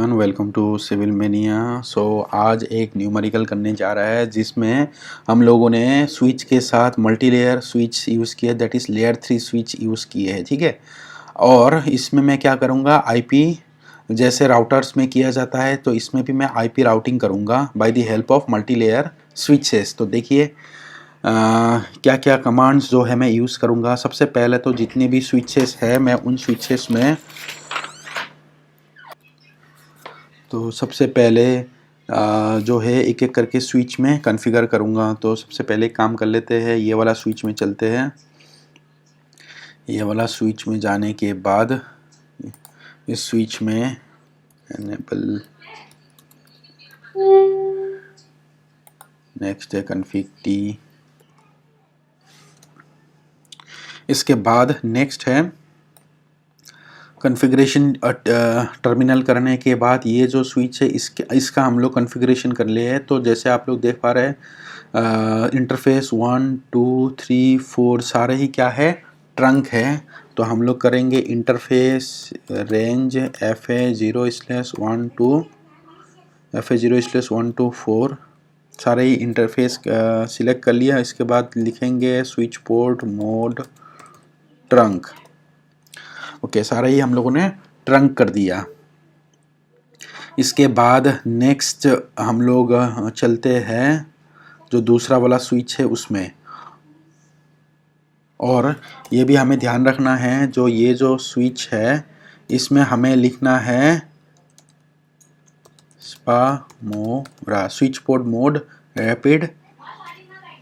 Everyone, welcome to Civil Mania. आज एक numerical करने जा रहा है जिसमें हम लोगों ने स्विच के साथ मल्टी लेयर स्विच यूज़ किया, that is layer 3 switch use किए हैं। ठीक है, और इसमें मैं क्या करूँगा, आईपी जैसे राउटर्स में किया जाता है तो इसमें भी मैं आईपी राउटिंग करूँगा by the help of multi layer switches. तो देखिए क्या क्या कमांड्स जो है मैं यूज़ करूँगा। सबसे पहले तो जितने भी स्विचेस है मैं उन स्विचेस में सबसे पहले जो है एक एक करके स्विच में कॉन्फ़िगर करूँगा। तो सबसे पहले काम कर लेते हैं, ये वाला स्विच में चलते हैं। ये वाला स्विच में जाने के बाद इस स्विच में एनेबल, नेक्स्ट है कॉन्फ़िग टी, इसके बाद नेक्स्ट है कॉन्फ़िगरेशन। टर्मिनल करने के बाद ये जो स्विच है इसका हम लोग कॉन्फ़िगरेशन कर लिए है। तो जैसे आप लोग देख पा रहे हैं इंटरफेस 1 2 3 4 सारे ही क्या है, ट्रंक है। तो हम लोग करेंगे interface range FA0/1 to FA0/1 to 4, सारे ही इंटरफेस सिलेक्ट कर लिया। इसके बाद लिखेंगे switch port mode trunk. Okay, सारा ही हम लोगों ने ट्रंक कर दिया। इसके बाद नेक्स्ट हम लोग चलते हैं जो दूसरा वाला स्विच है उसमें, और ये भी हमें ध्यान रखना है जो ये जो स्विच है इसमें हमें लिखना है spa switch port mode rapid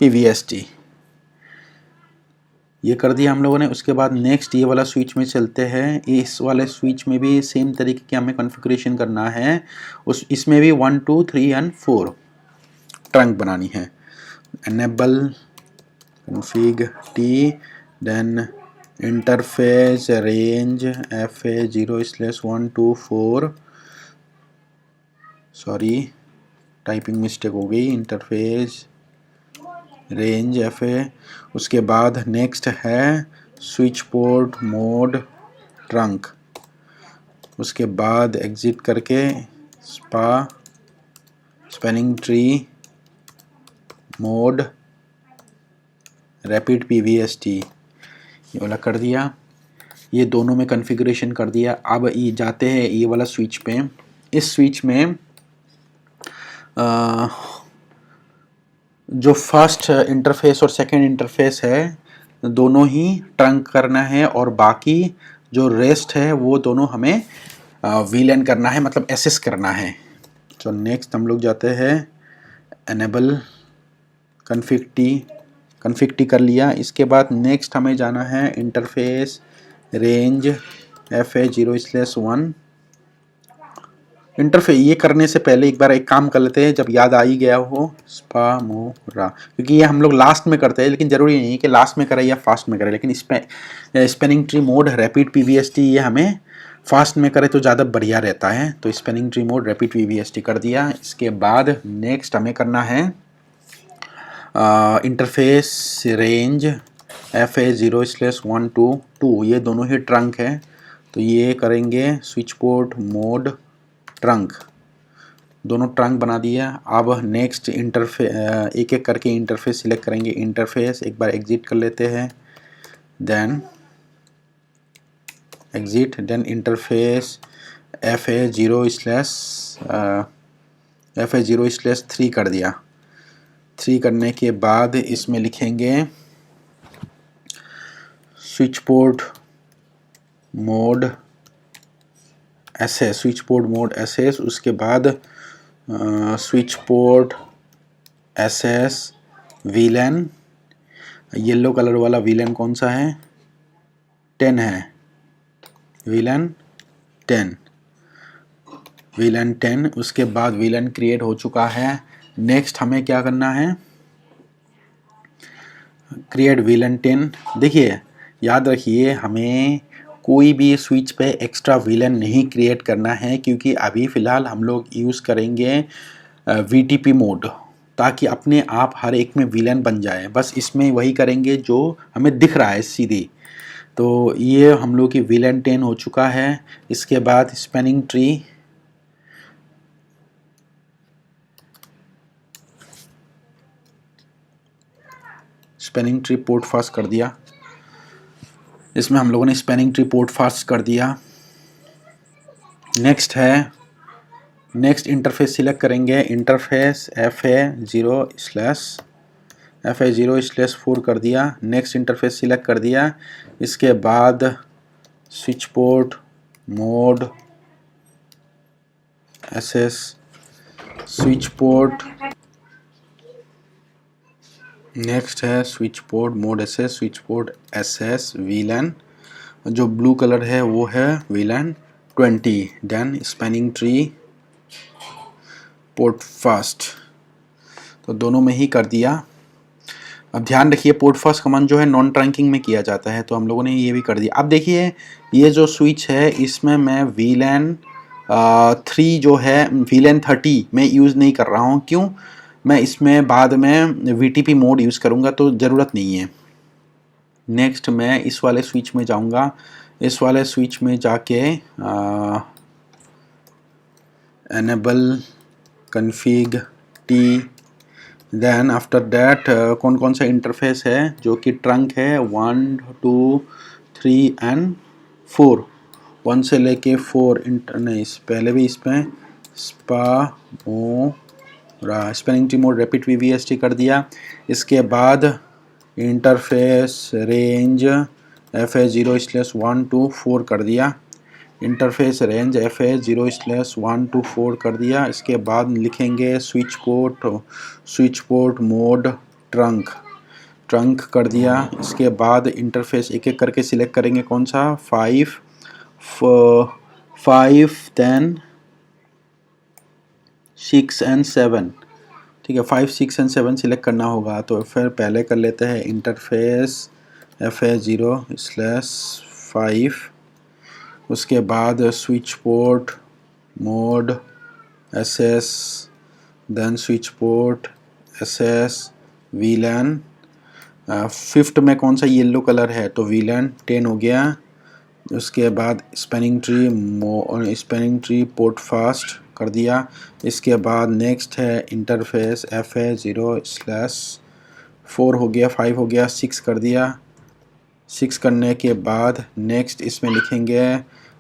PVST। ये कर दिया हम लोगों ने। उसके बाद नेक्स्ट ये वाला स्विच में चलते हैं। इस वाले स्विच में भी सेम तरीके की हमें कॉन्फ़िगरेशन करना है। इसमें भी 1 2 3 and 4 ट्रंक बनानी है। Enable config T, then interface range FA0/1 to 4, sorry typing mistake हो गई, इंटरफेस रेंज FA। उसके बाद नेक्स्ट है स्विच पोर्ट मोड ट्रंक। उसके बाद एग्जिट करके spanning tree mode rapid PVST, ये वाला कर दिया। ये दोनों में कॉन्फ़िगरेशन कर दिया। अब ये जाते हैं ये वाला स्विच पे। इस स्विच में जो फर्स्ट इंटरफेस और सेकंड इंटरफेस है दोनों ही ट्रंक करना है, और बाकी जो रेस्ट है वो दोनों हमें VLAN करना है, मतलब एसएस करना है। तो नेक्स्ट हम लोग जाते हैं एनेबल कॉन्फ़िग टी कर लिया। इसके बाद नेक्स्ट हमें जाना है इंटरफेस रेंज FA0/1 इंटरफेस। ये करने से पहले एक बार एक काम कर लेते हैं, जब याद आ ही गया हो स्पामोरा, क्योंकि ये हम लोग लास्ट में करते हैं, लेकिन ज़रूरी नहीं है कि लास्ट में करें या फास्ट में करें। लेकिन spanning tree mode rapid PVST ये हमें फास्ट में करें तो ज़्यादा बढ़िया रहता है। तो spanning tree mode rapid PVST कर दिया। इसके बाद नेक्स्ट हमें करना है इंटरफेस रेंज FA0/1 to 2, ये दोनों ही ट्रंक है। तो ये करेंगे स्विच पोर्ट मोड ट्रंक, दोनों ट्रंक बना दिया। अब नेक्स्ट एक एक करके इंटरफेस सिलेक्ट करेंगे। इंटरफेस एक बार एग्जिट कर लेते हैं, then exit, then interface FA0/3 कर दिया। 3 करने के बाद इसमें लिखेंगे switch port mode switch port mode SS। उसके बाद switch port SS VLAN, yellow colour वाला VLAN कौन सा है, 10 है, VLAN 10। उसके बाद VLAN क्रिएट हो चुका है। नेक्स्ट हमें क्या करना है, क्रिएट VLAN 10। देखिए याद रखिए, हमें कोई भी स्विच पे एक्स्ट्रा VLAN नहीं क्रिएट करना है, क्योंकि अभी फ़िलहाल हम लोग यूज़ करेंगे VTP मोड, ताकि अपने आप हर एक में VLAN बन जाए। बस इसमें वही करेंगे जो हमें दिख रहा है सीधी। तो ये हम लोग की VLAN 10 हो चुका है। इसके बाद spanning tree spanning tree port fast कर दिया। इसमें हम लोगों ने स्पैनिंग ट्री पोर्ट फास्ट कर दिया। नेक्स्ट है, नेक्स्ट इंटरफेस सिलेक्ट करेंगे, इंटरफेस FA0/4 कर दिया। नेक्स्ट इंटरफेस सिलेक्ट कर दिया। इसके बाद switch port mode SS switch port, next है switch port mode SS switch port SS VLAN, जो ब्लू कलर है वो है VLAN 20। Then spanning tree port fast, तो दोनों में ही कर दिया। अब ध्यान रखिए पोर्ट फास्ट कमांड जो है नॉन ट्रंकिंग में किया जाता है, तो हम लोगों ने ये भी कर दिया। अब देखिए ये जो स्विच है इसमें मैं VLAN 3 जो है VLAN 30 मैं यूज़ नहीं कर रहा हूँ। क्यों? मैं इसमें बाद में VTP मोड यूज़ करूँगा तो ज़रूरत नहीं है। नेक्स्ट मैं इस वाले स्विच में जाऊँगा। इस वाले स्विच में जाके enable config T, then after that कौन कौन सा इंटरफेस है जो कि ट्रंक है 1 2 3 एंड 4, 1 से लेके 4 नहीं पहले भी इसमें spanning tree mode rapid VVST कर दिया। इसके बाद इंटरफेस रेंज FA0/1 to 4 कर दिया। इंटरफेस रेंज FA0/1 to 4 कर दिया। इसके बाद लिखेंगे स्विच पोर्ट मोड ट्रंक कर दिया। इसके बाद इंटरफेस एक एक करके सिलेक्ट करेंगे, कौन सा 5 देन 6 एंड 7, ठीक है 5 6 एंड 7 सिलेक्ट करना होगा। तो फिर पहले कर लेते हैं इंटरफेस FA0/5, उसके बाद switch port mode SS, then switch port SS VLAN, fifth में कौन सा येलो कलर है तो VLAN 10 हो गया। उसके बाद स्पैनिंग ट्री पोर्ट फास्ट कर दिया। इसके बाद नेक्स्ट है इंटरफेस FA0/4 हो गया, 5 हो गया, 6 कर दिया। 6 करने के बाद नेक्स्ट इसमें लिखेंगे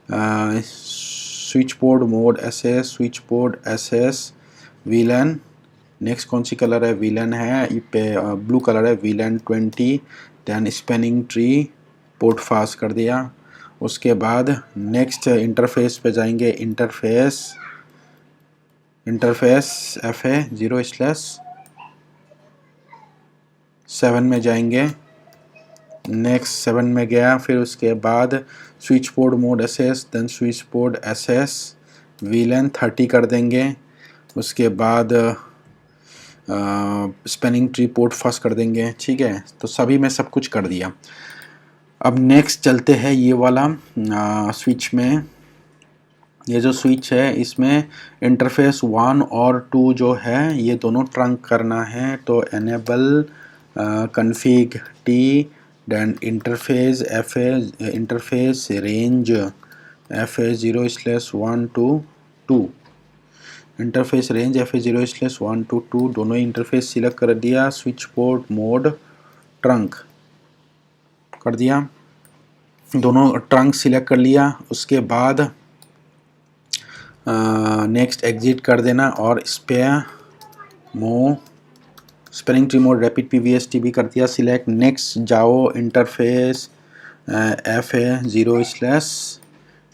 switch port mode SS switch port SS VLAN, next कौन सी कलर है VLAN है ये पे ब्लू कलर है VLAN 20, then spanning tree port fast कर दिया। उसके बाद नेक्स्ट इंटरफेस पे जाएंगे, इंटरफेस FA0/7 में जाएंगे। नेक्स्ट 7 में गया, फिर उसके बाद switch port mode SS, then switch port SS VLAN 30 कर देंगे। उसके बाद स्पैनिंग ट्री पोर्ट फास्ट कर देंगे, ठीक है। तो सभी में सब कुछ कर दिया। अब नेक्स्ट चलते हैं ये वाला स्विच में। ये जो स्विच है इसमें इंटरफेस 1 और 2 जो है ये दोनों ट्रंक करना है। तो enable config T, then interface range FA0/1 to 2, interface range FA0/1 to 2 दोनों इंटरफेस सिलेक्ट कर दिया। स्विच पोर्ट मोड ट्रंक कर दिया, दोनों ट्रंक सिलेक्ट कर लिया। उसके बाद नेक्स्ट एग्जिट कर देना और spanning tree mode rapid PVST भी कर दिया सिलेक्ट। नेक्स्ट जाओ इंटरफेस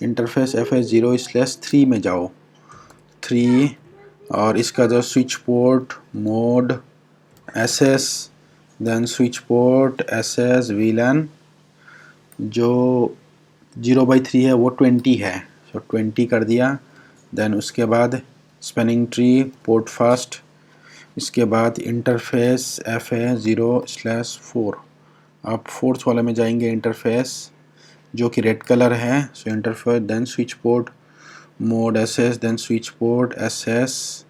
FA0/3 में जाओ 3, और इसका जो switch port mode SS, then switch port SS VLAN जो 0/3 है वो 20 है, तो 20 कर दिया। देन उसके बाद स्पैनिंग ट्री पोर्ट फास्ट, इसके बाद इंटरफेस FA0/4, आप फोर्थ वाले में जाएंगे इंटरफेस जो कि रेड कलर है। So interface then switch port mode SS, then switch port SS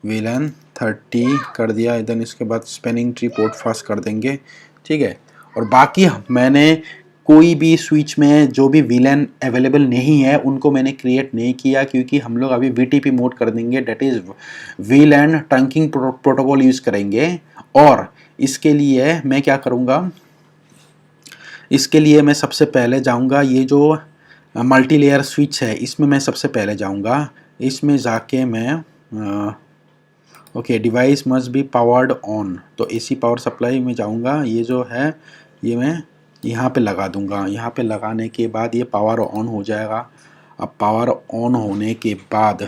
VLAN 30 कर दिया। देन इसके बाद स्पैनिंग ट्री पोर्ट फास्ट कर देंगे, ठीक है। और बाकी मैंने कोई भी स्विच में जो भी VLAN अवेलेबल नहीं है उनको मैंने क्रिएट नहीं किया, क्योंकि हम लोग अभी VTP मोड कर देंगे, that is VLAN trunking protocol use करेंगे। और इसके लिए मैं क्या करूँगा, इसके लिए मैं सबसे पहले जाऊँगा, ये जो मल्टी लेयर स्विच है इसमें मैं सबसे पहले जाऊँगा। इसमें जाके मैं okay, device must be powered on, तो एसी पावर सप्लाई में जाऊँगा। ये जो है ये मैं यहाँ पे लगा दूँगा। यहाँ पे लगाने के बाद ये पावर ऑन हो जाएगा। अब पावर ऑन होने के बाद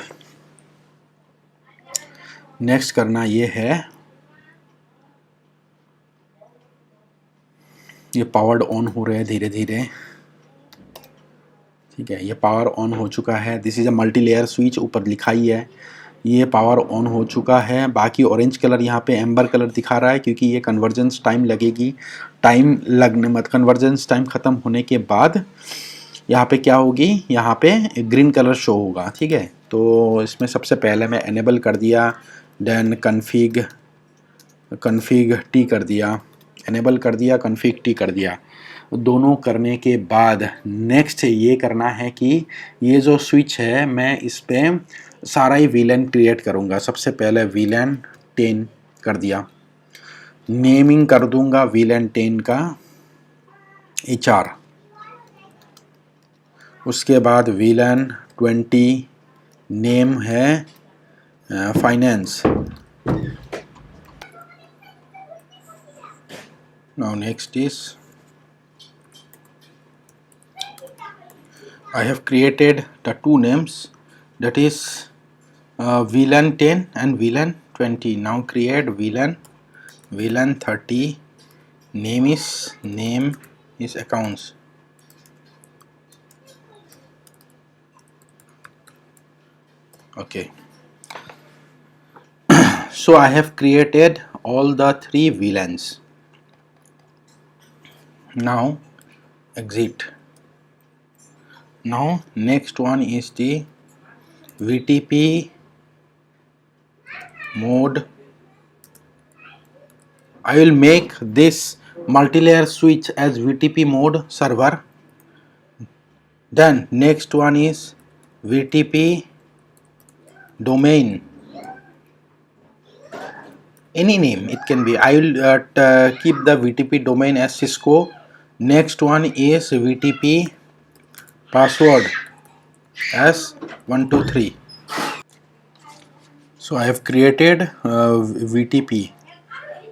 नेक्स्ट करना ये है, ये पावर्ड ऑन हो रहे हैं धीरे धीरे, ठीक है। ये पावर ऑन हो चुका है। This is a multi layer switch, ऊपर लिखा ही है। ये पावर ऑन हो चुका है। बाकी ऑरेंज कलर यहाँ पे एम्बर कलर दिखा रहा है क्योंकि ये कन्वर्जेंस टाइम लगेगी। टाइम लगने मत, कन्वर्जेंस टाइम ख़त्म होने के बाद यहाँ पे क्या होगी, यहाँ पे ग्रीन कलर शो होगा, ठीक है। तो इसमें सबसे पहले मैं एनेबल कर दिया, देन कन्फिग टी कर दिया, एनेबल कर दिया, कन्फिग टी कर दिया। दोनों करने के बाद नेक्स्ट ये करना है कि ये जो स्विच है मैं इस पर सारा ही वीलन क्रिएट करूँगा। सबसे पहले वीलन 10 कर दिया, नेमिंग कर दूंगा वीलन 10 का HR। उसके बाद वीलन 20 नेम है finance. Now next is I have created the two names, that is VLAN 10 and VLAN 20. Now create VLAN 30. Name is accounts. Okay. So I have created all the three VLANs. Now exit. Now next one is the VTP mode. I will make this multi-layer switch as VTP mode server. Then next one is VTP domain, any name it can be. I will keep the VTP domain as Cisco. Next one is VTP password as 123. So I have created VTP.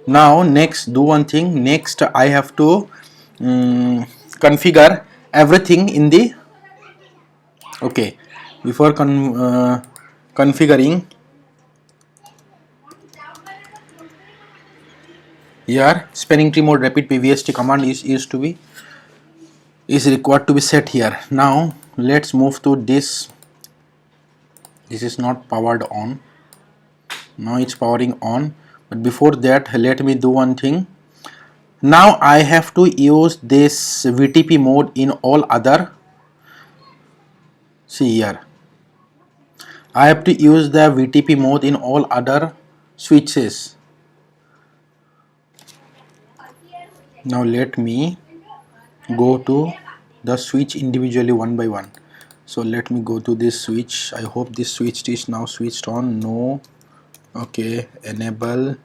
Now next do one thing. Next I have to configure everything in the, okay, before configuring, here spanning tree mode rapid PVST command is required to be set here. Now let's move to this. This is not powered on. Now it's powering on, but before that let me do one thing. Now I have to use this VTP mode in all other, see here, I have to use the VTP mode in all other switches. Now let me go to the switch individually one by one. So let me go to this switch. I hope this switch is now switched on. No. Okay, enable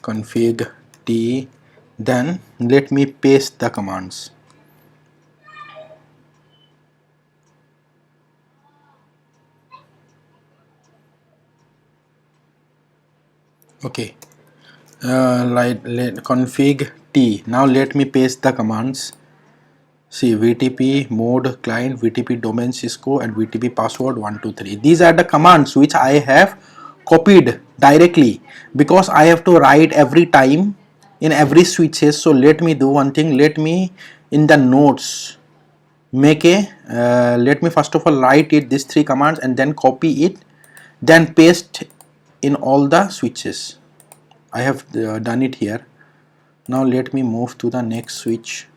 config T. Then let me paste the commands. Okay, config T. Now let me paste the commands. See, VTP mode client, VTP domain Cisco, and VTP password 123. These are the commands which I have copied directly because I have to write every time in every switches. So let me do one thing. Let me in the notes make a let me first of all write it these three commands and then copy it, then paste in all the switches. I have done it here. Now let me move to the next switch.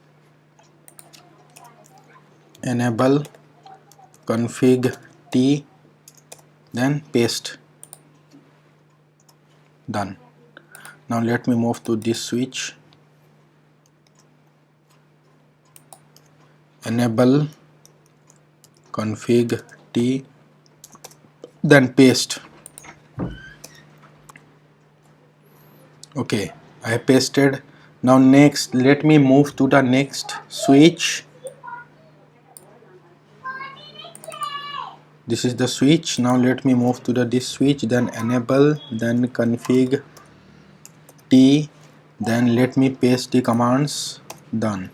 Enable config T, then paste. Done. Now let me move to this switch. Enable config T, then paste. Okay, I have pasted. Now next, let me move to the next switch. This is the switch. Now let me move to the this switch, then enable, then config T, then let me paste the commands. Done.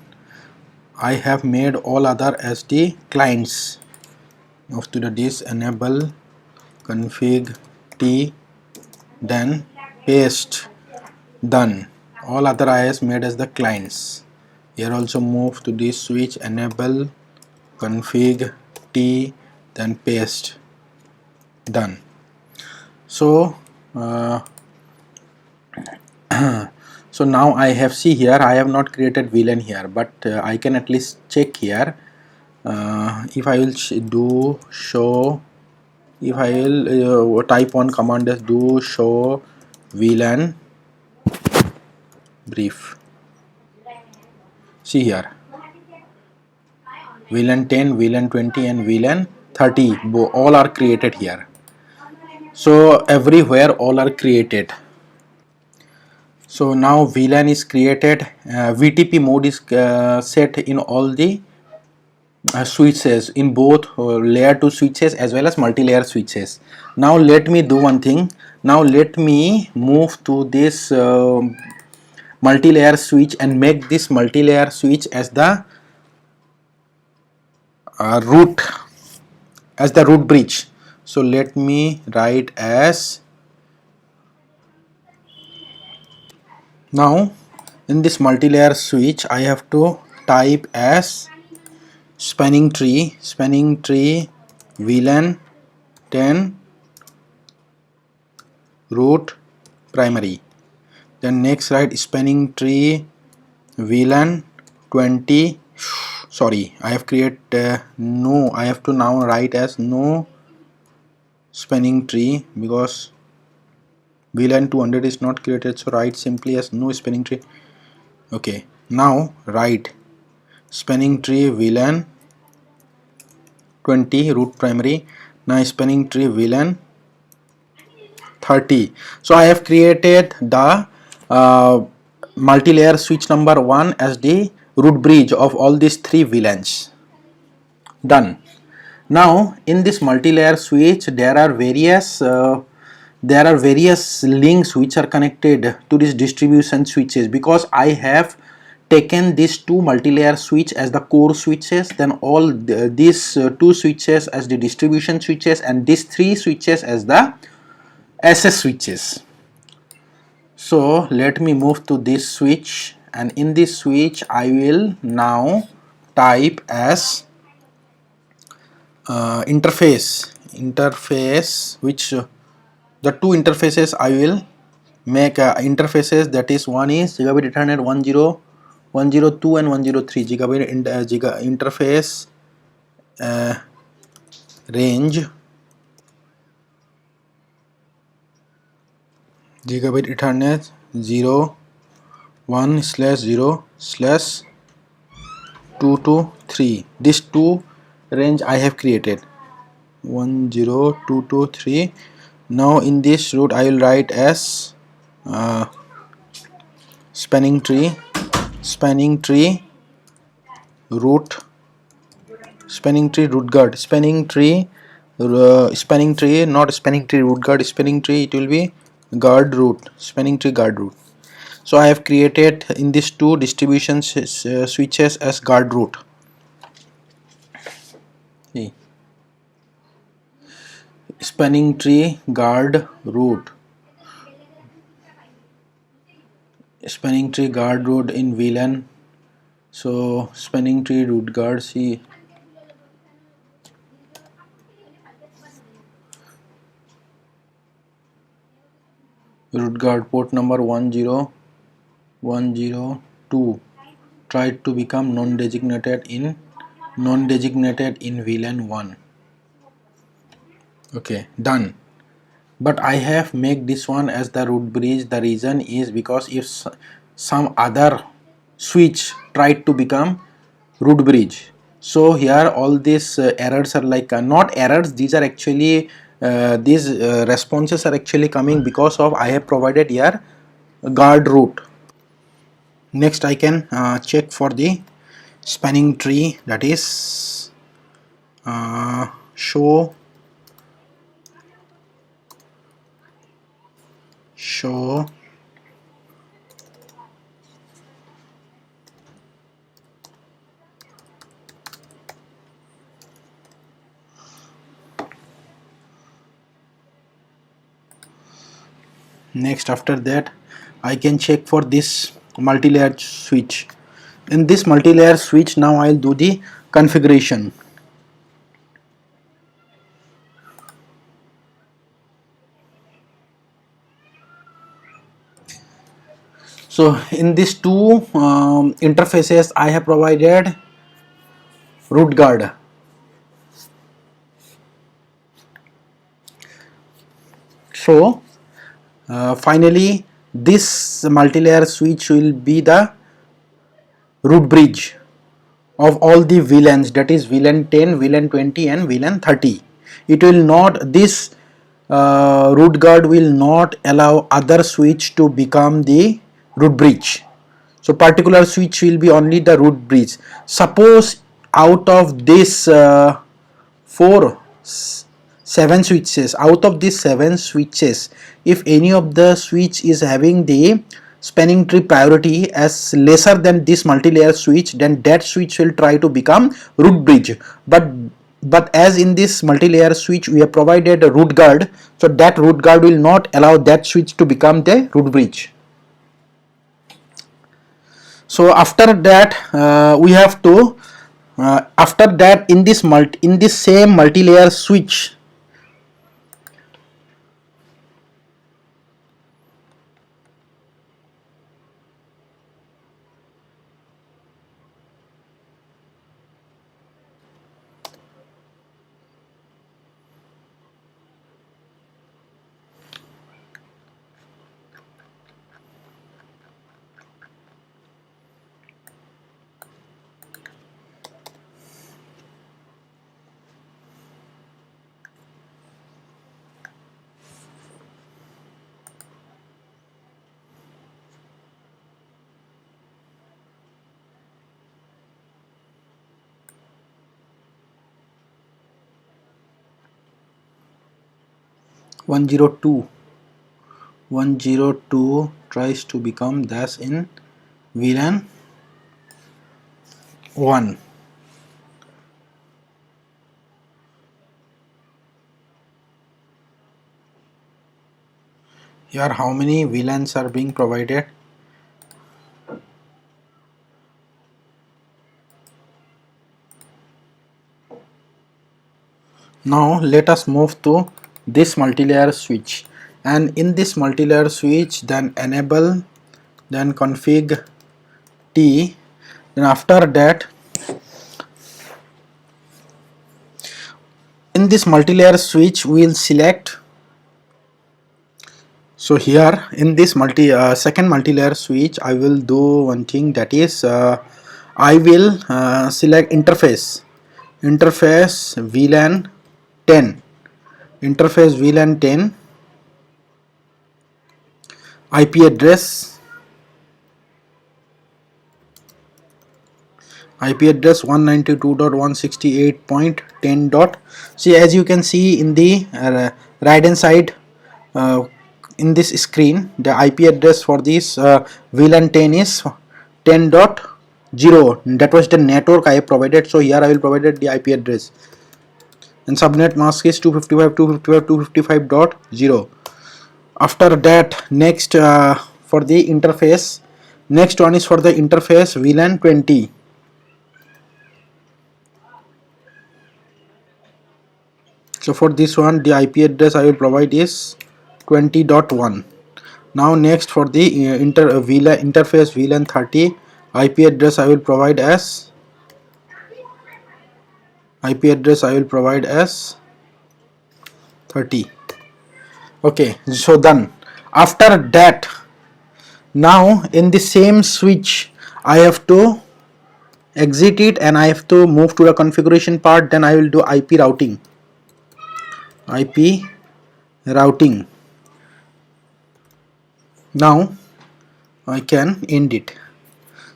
I have made all other as the clients. Move to the this, enable, config T, then paste. Done. All other IS made as the clients. Here also move to this switch, enable, config T, then paste. Done. So so now I have, see here I have not created VLAN here, but I can at least check here. If I will do show, if I will type one command as do show VLAN brief. See here, VLAN 10, VLAN 20 and VLAN 30 all are created here. So everywhere all are created. So now VLAN is created, VTP mode is set in all the switches, in both layer 2 switches as well as multi-layer switches. Now let me do one thing. Now let me move to this multi-layer switch and make this multi-layer switch as the root, as the root bridge. So let me write as, now in this multi-layer switch I have to type as spanning tree VLAN 10 root primary. Then next write spanning tree VLAN 20. Sorry, I have created no, I have to now write as no spanning tree because VLAN 200 is not created, so write simply as no spanning tree. Okay, now write spanning tree VLAN 20 root primary. Now spanning tree VLAN 30. So I have created the multi-layer switch number 1 as the root bridge of all these 3 VLANs. Done. Now in this multi-layer switch there are various links which are connected to this distribution switches, because I have taken these 2 multi-layer switch as the core switches, then all these 2 switches as the distribution switches, and these 3 switches as the SS switches. So let me move to this switch, and in this switch I will now type as interface, which the 2 interfaces I will make interfaces, that is, one is gigabit Ethernet 102 and 103 gigabit interface range gigabit Ethernet 0.1/0/223. This 2 range I have created 10223. Now in this root I will write as spanning tree root guard, spanning tree not spanning tree root guard, spanning tree, it will be guard root, spanning tree guard root. So I have created in these 2 distribution switches as guard root. See, spanning tree guard root, spanning tree guard root in VLAN. So spanning tree root guard, see, root guard port number 10102 tried to become non-designated in VLAN 1. Okay, done. But I have made this one as the root bridge. The reason is because if some other switch tried to become root bridge, so here all these errors are like not errors, these are actually these responses are actually coming because of I have provided here guard root. Next I can check for the spanning tree, that is show next after that I can check for this multi-layer switch. In this multi-layer switch, now I'll do the configuration. So in these two interfaces I have provided root guard. So finally this multi-layer switch will be the root bridge of all the VLANs, that is VLAN 10, VLAN 20 and VLAN 30. It will not, this root guard will not allow other switch to become the root bridge. So particular switch will be only the root bridge. Suppose out of this seven switches, out of these 7 switches, if any of the switch is having the spanning tree priority as lesser than this multi-layer switch, then that switch will try to become root bridge. But as in this multi-layer switch we have provided a root guard, so that root guard will not allow that switch to become the root bridge. So after that we have to after that in this same multi-layer switch, one zero two tries to become dash in VLAN 1. Here how many VLANs are being provided? Now let us move to this multi-layer switch, and in this multi-layer switch then enable, then config T, then after that in this multi-layer switch we will select. So here in this second multi-layer switch I will do one thing, that is I will select interface VLAN 10, interface VLAN 10, IP address 192.168.10. See, as you can see in the right hand side in this screen, the IP address for this VLAN 10 is 10.0. that was the network I have provided. So here I will provide the IP address, and subnet mask is 255.255.0. After that, next for the interface, next one is for the interface VLAN 20. So for this one the IP address I will provide is 20.1. Now next for the interface VLAN 30, IP address I will provide as 30. Okay, so done. After that, now in the same switch I have to exit it and I have to move to the configuration part. Then I will do IP routing. Now I can end it.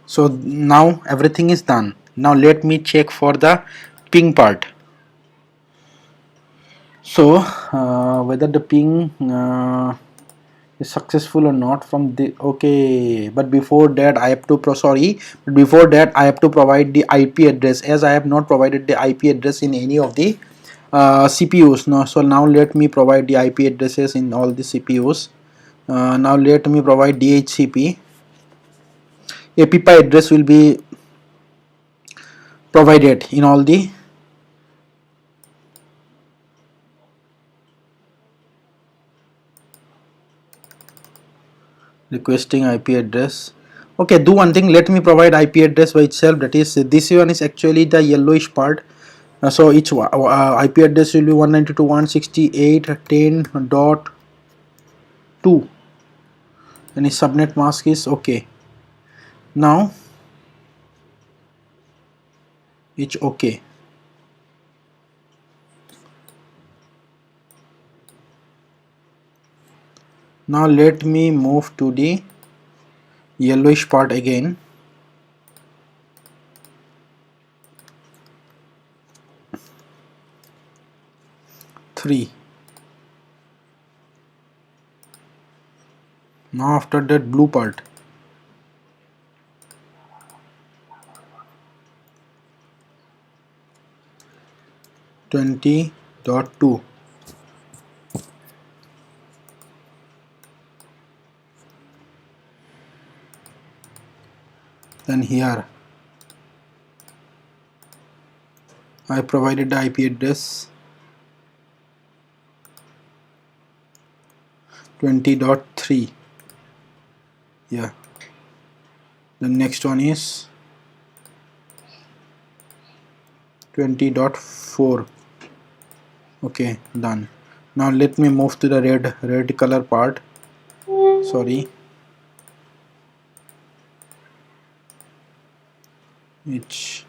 So now everything is done. Now let me check for the ping part. So whether the ping is successful or not from the, okay, but before that I have to but before that I have to provide the IP address, as I have not provided the IP address in any of the CPUs. No, so now let me provide the IP addresses in all the CPUs. Now let me provide DHCP. API address will be provided in all the requesting IP address. Okay, do one thing, let me provide IP address by itself, that is this one is actually the yellowish part. So each IP address will be 192.168.10.2 and its subnet mask is okay. Now it's okay. Now let me move to the yellowish part again. Three. Now after that blue part. .20.2. Then here I provided the IP address 20.3. Yeah. The next one is 20.4. Okay, done. Now let me move to the red color part. Sorry, it's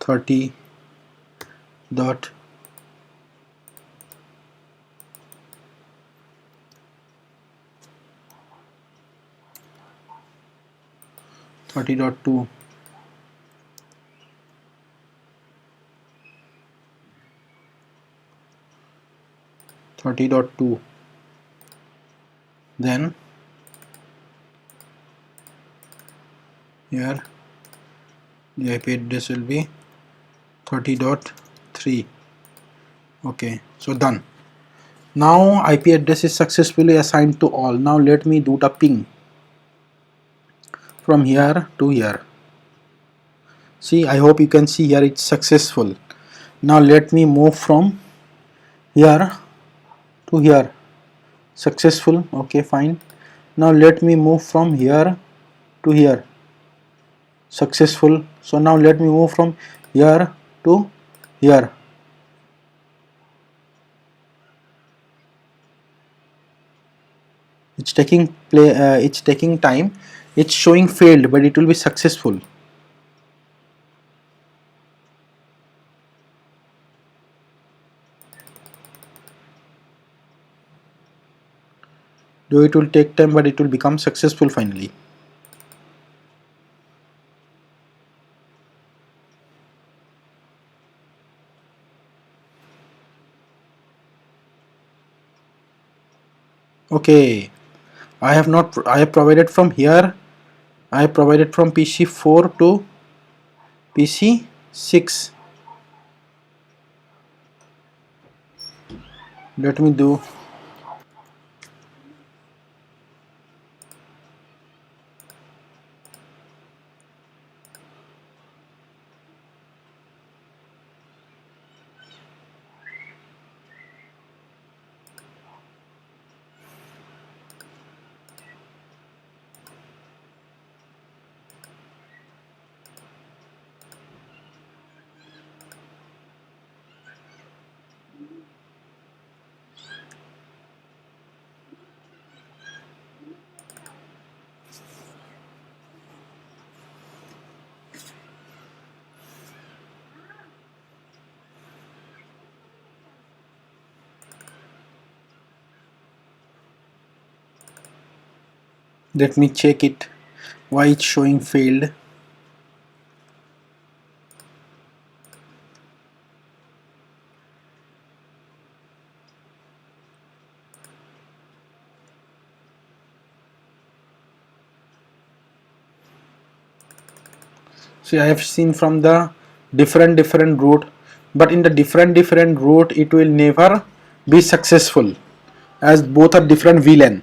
30 dot 30.2. 30.2. Then here the IP address will be 30.3. okay, so done. Now IP address is successfully assigned to all. Now let me do the ping from here to here. See, I hope you can see here it's successful. Now let me move from here to here. Successful. Okay, fine. Now let me move from here to here. Successful. So now let me move from here to here. It's taking it's taking time. It's showing failed, but it will be successful. Though it will take time, but it will become successful finally. Okay, I have provided from here. I have provided from PC4 to PC6. Let me do. Let me check it. Why it's showing failed? See, I have seen from the different route, but in the different route it will never be successful, as both are different VLAN.